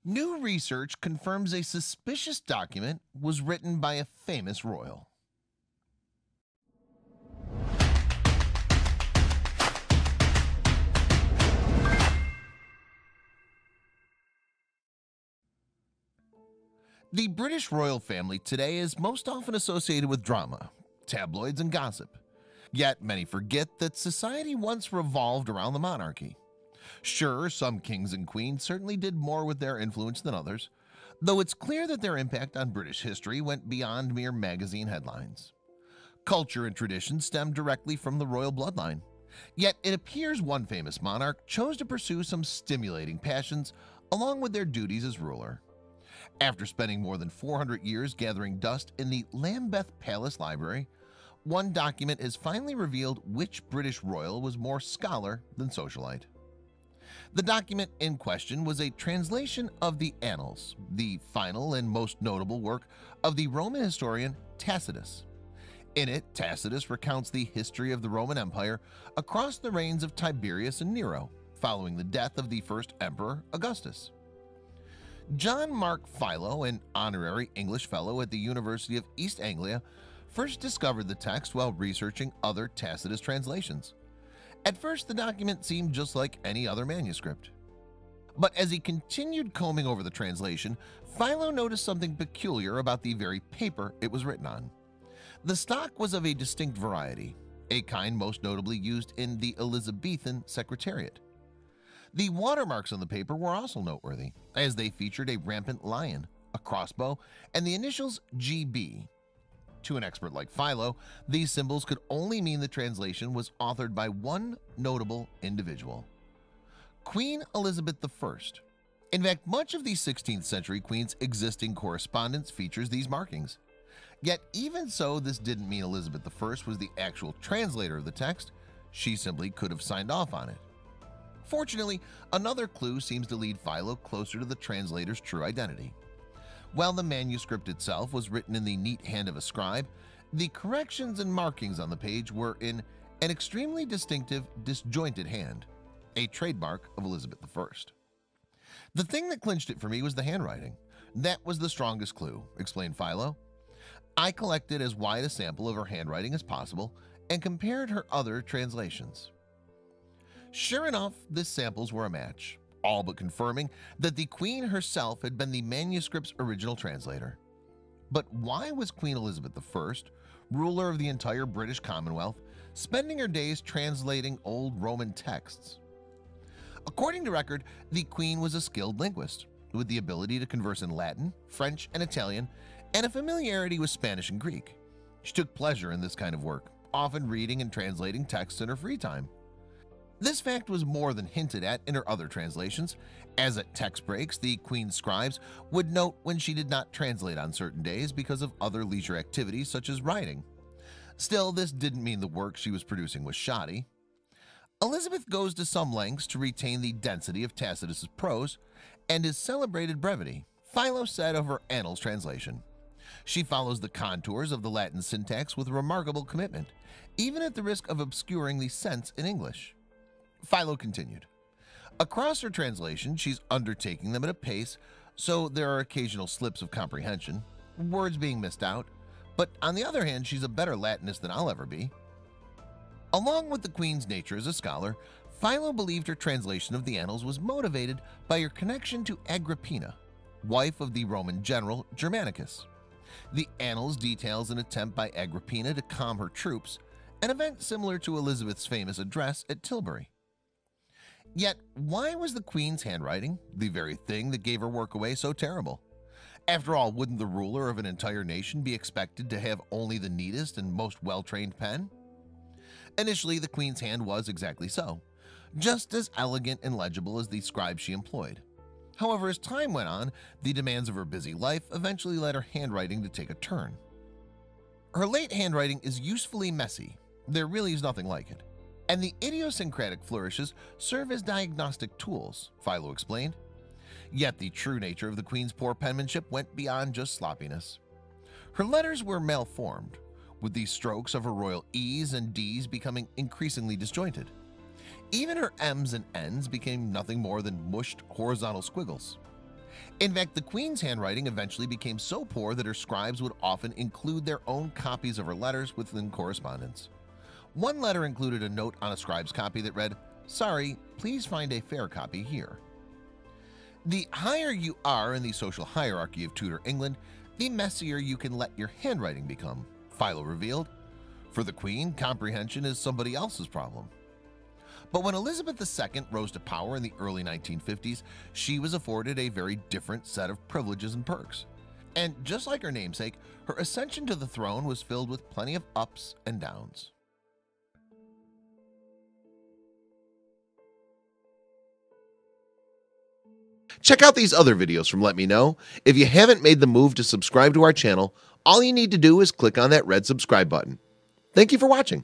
New research confirms a suspicious document was written by a famous royal. The British royal family today is most often associated with drama, tabloids, and gossip. Yet many forget that society once revolved around the monarchy. Sure, some kings and queens certainly did more with their influence than others, though it's clear that their impact on British history went beyond mere magazine headlines. Culture and tradition stemmed directly from the royal bloodline. Yet it appears one famous monarch chose to pursue some stimulating passions along with their duties as ruler. After spending more than 400 years gathering dust in the Lambeth Palace Library, one document has finally revealed which British royal was more scholar than socialite. The document in question was a translation of the Annals, the final and most notable work of the Roman historian Tacitus. In it, Tacitus recounts the history of the Roman Empire across the reigns of Tiberius and Nero, following the death of the first emperor Augustus. John Mark Philo, an honorary English fellow at the University of East Anglia, first discovered the text while researching other Tacitus translations. At first, the document seemed just like any other manuscript. But as he continued combing over the translation, Philo noticed something peculiar about the very paper it was written on. The stock was of a distinct variety, a kind most notably used in the Elizabethan Secretariat. The watermarks on the paper were also noteworthy, as they featured a rampant lion, a crossbow, and the initials GB. To an expert like Philo, these symbols could only mean the translation was authored by one notable individual: Queen Elizabeth I. In fact, much of the 16th century queen's existing correspondence features these markings. Yet even so, this didn't mean Elizabeth I was the actual translator of the text. She simply could have signed off on it. Fortunately, another clue seems to lead Philo closer to the translator's true identity. While the manuscript itself was written in the neat hand of a scribe, the corrections and markings on the page were in an extremely distinctive, disjointed hand, a trademark of Elizabeth I. The thing that clinched it for me was the handwriting. That was the strongest clue, explained Philo. I collected as wide a sample of her handwriting as possible and compared her other translations. Sure enough, the samples were a match, all but confirming that the Queen herself had been the manuscript's original translator. But why was Queen Elizabeth I, ruler of the entire British Commonwealth, spending her days translating old Roman texts? According to record, the Queen was a skilled linguist, with the ability to converse in Latin, French, and Italian, and a familiarity with Spanish and Greek. She took pleasure in this kind of work, often reading and translating texts in her free time. This fact was more than hinted at in her other translations, as at text breaks, the Queen's scribes would note when she did not translate on certain days because of other leisure activities such as writing. Still, this didn't mean the work she was producing was shoddy. Elizabeth goes to some lengths to retain the density of Tacitus's prose and his celebrated brevity, Philo said of her Annals translation. She follows the contours of the Latin syntax with remarkable commitment, even at the risk of obscuring the sense in English. Philo continued, across her translation, she's undertaking them at a pace, so there are occasional slips of comprehension, words being missed out, but on the other hand, she's a better Latinist than I'll ever be. Along with the Queen's nature as a scholar, Philo believed her translation of the Annals was motivated by her connection to Agrippina, wife of the Roman general Germanicus. The Annals details an attempt by Agrippina to calm her troops, an event similar to Elizabeth's famous address at Tilbury. Yet, why was the Queen's handwriting, the very thing that gave her work away, so terrible? After all, wouldn't the ruler of an entire nation be expected to have only the neatest and most well-trained pen? Initially, the Queen's hand was exactly so, just as elegant and legible as the scribe she employed. However, as time went on, the demands of her busy life eventually led her handwriting to take a turn. Her late handwriting is usefully messy. There really is nothing like it. And the idiosyncratic flourishes serve as diagnostic tools, Philo explained. Yet the true nature of the Queen's poor penmanship went beyond just sloppiness. Her letters were malformed, with the strokes of her royal E's and D's becoming increasingly disjointed. Even her M's and N's became nothing more than mushed horizontal squiggles. In fact, the Queen's handwriting eventually became so poor that her scribes would often include their own copies of her letters within correspondence. One letter included a note on a scribe's copy that read, "Sorry, please find a fair copy here." The higher you are in the social hierarchy of Tudor England, the messier you can let your handwriting become, Philo revealed. For the Queen, comprehension is somebody else's problem. But when Elizabeth II rose to power in the early 1950s, she was afforded a very different set of privileges and perks. And just like her namesake, her ascension to the throne was filled with plenty of ups and downs. Check out these other videos from Let Me Know. If you haven't made the move to subscribe to our channel, all you need to do is click on that red subscribe button. Thank you for watching.